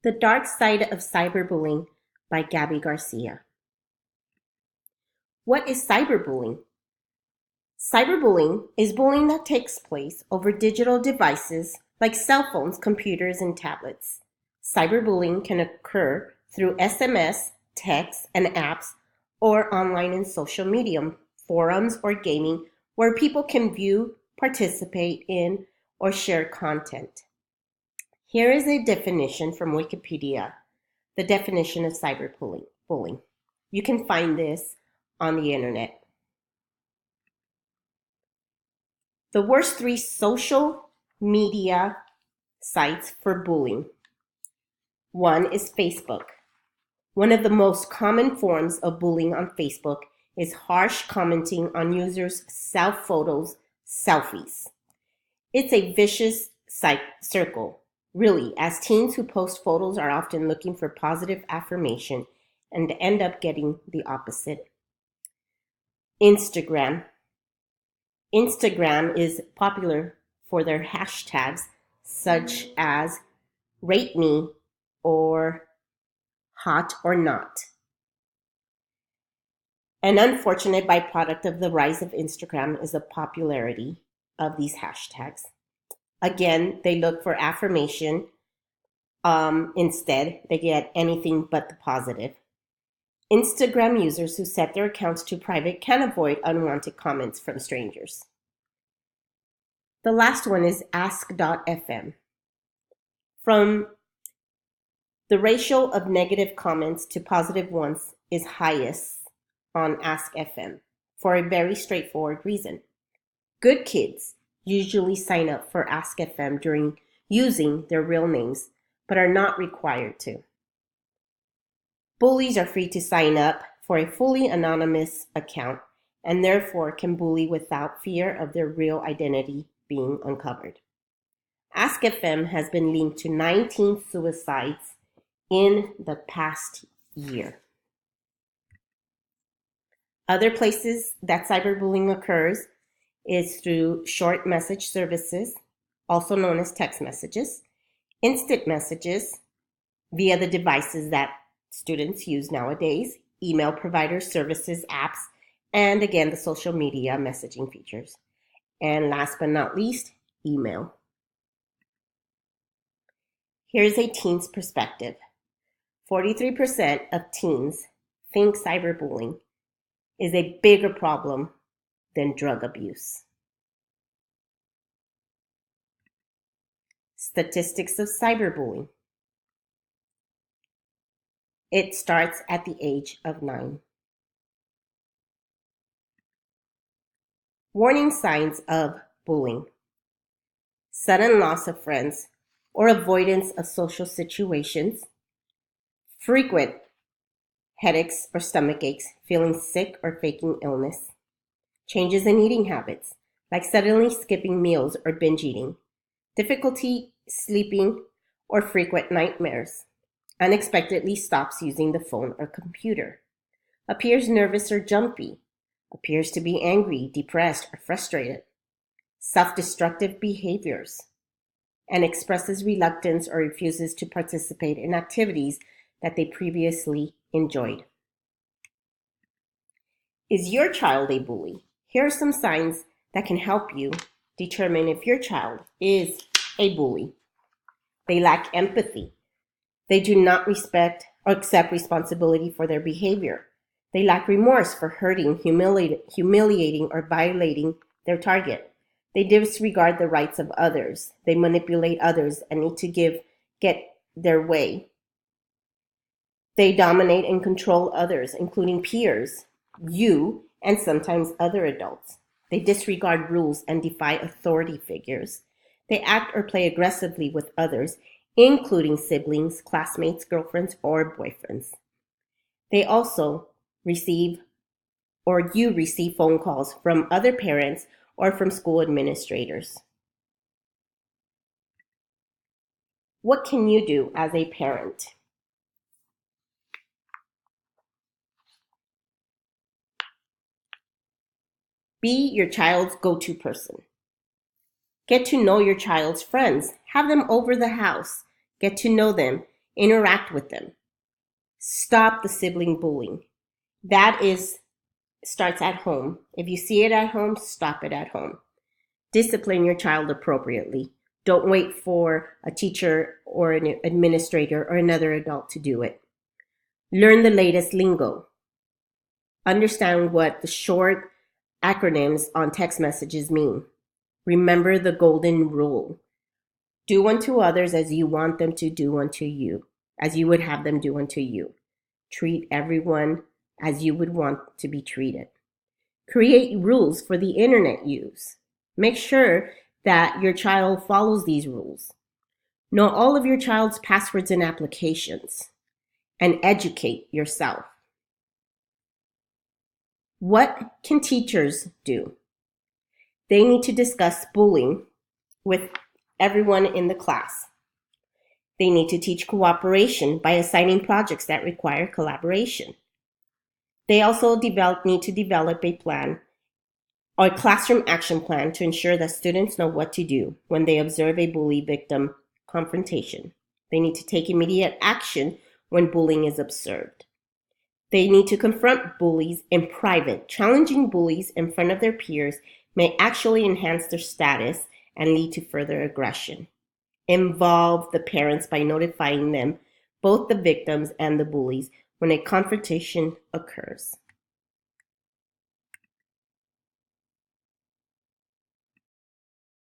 The Dark Side of Cyberbullying by Gabby Garcia. What is cyberbullying? Cyberbullying is bullying that takes place over digital devices like cell phones, computers, and tablets. Cyberbullying can occur through SMS, texts, and apps, or online and social media, forums, or gaming, where people can view, participate in, or share content. Here is a definition from Wikipedia, the definition of cyberbullying. You can find this on the internet. The worst 3 social media sites for bullying. 1 is Facebook. One of the most common forms of bullying on Facebook is harsh commenting on users' self photos, selfies. It's a vicious circle, really, as teens who post photos are often looking for positive affirmation and end up getting the opposite. Instagram. Instagram is popular for their hashtags such as rate me or hot or not. An unfortunate byproduct of the rise of Instagram is the popularity of these hashtags. Again, they look for affirmation. Instead, they get anything but the positive. Instagram users who set their accounts to private can avoid unwanted comments from strangers. The last one is ask.fm. From the ratio of negative comments to positive ones is highest on Ask.fm for a very straightforward reason. Good kids usually sign up for Ask.fm during using their real names, but are not required to. Bullies are free to sign up for a fully anonymous account and therefore can bully without fear of their real identity being uncovered. Ask.fm has been linked to 19 suicides in the past year. Other places that cyberbullying occurs is through short message services, also known as text messages, instant messages via the devices that students use nowadays, email providers, services, apps, and again, the social media messaging features. And last but not least, email. Here's a teen's perspective. 43% of teens think cyberbullying is a bigger problem than drug abuse. Statistics of cyberbullying. It starts at the age of 9. Warning signs of bullying. Sudden loss of friends or avoidance of social situations. Frequent headaches or stomach aches, feeling sick or faking illness. Changes in eating habits, like suddenly skipping meals or binge eating. Difficulty sleeping or frequent nightmares. Unexpectedly stops using the phone or computer. Appears nervous or jumpy. Appears to be angry, depressed, or frustrated. Self-destructive behaviors. And expresses reluctance or refuses to participate in activities that they previously enjoyed. Is your child a bully? Here are some signs that can help you determine if your child is a bully. They lack empathy. They do not respect or accept responsibility for their behavior. They lack remorse for hurting, humiliating, or violating their target. They disregard the rights of others. They manipulate others and need to get their way. They dominate and control others, including peers, you, and sometimes other adults. They disregard rules and defy authority figures. They act or play aggressively with others, including siblings, classmates, girlfriends, or boyfriends. They also receive phone calls from other parents or from school administrators. What can you do as a parent? Be your child's go-to person. Get to know your child's friends. Have them over the house. Get to know them. Interact with them. Stop the sibling bullying. That starts at home. If you see it at home, stop it at home. Discipline your child appropriately. Don't wait for a teacher or an administrator or another adult to do it. Learn the latest lingo. Understand what the short acronyms on text messages mean. Remember the golden rule. Do unto others as you want them to do unto you, as you would have them do unto you. Treat everyone as you would want to be treated. Create rules for the internet use. Make sure that your child follows these rules. Know all of your child's passwords and applications, and educate yourself. What can teachers do? They need to discuss bullying with everyone in the class. They need to teach cooperation by assigning projects that require collaboration. They also need to develop a plan or a classroom action plan to ensure that students know what to do when they observe a bully victim confrontation. They need to take immediate action when bullying is observed. They need to confront bullies in private. Challenging bullies in front of their peers may actually enhance their status and lead to further aggression. Involve the parents by notifying them, both the victims and the bullies, when a confrontation occurs.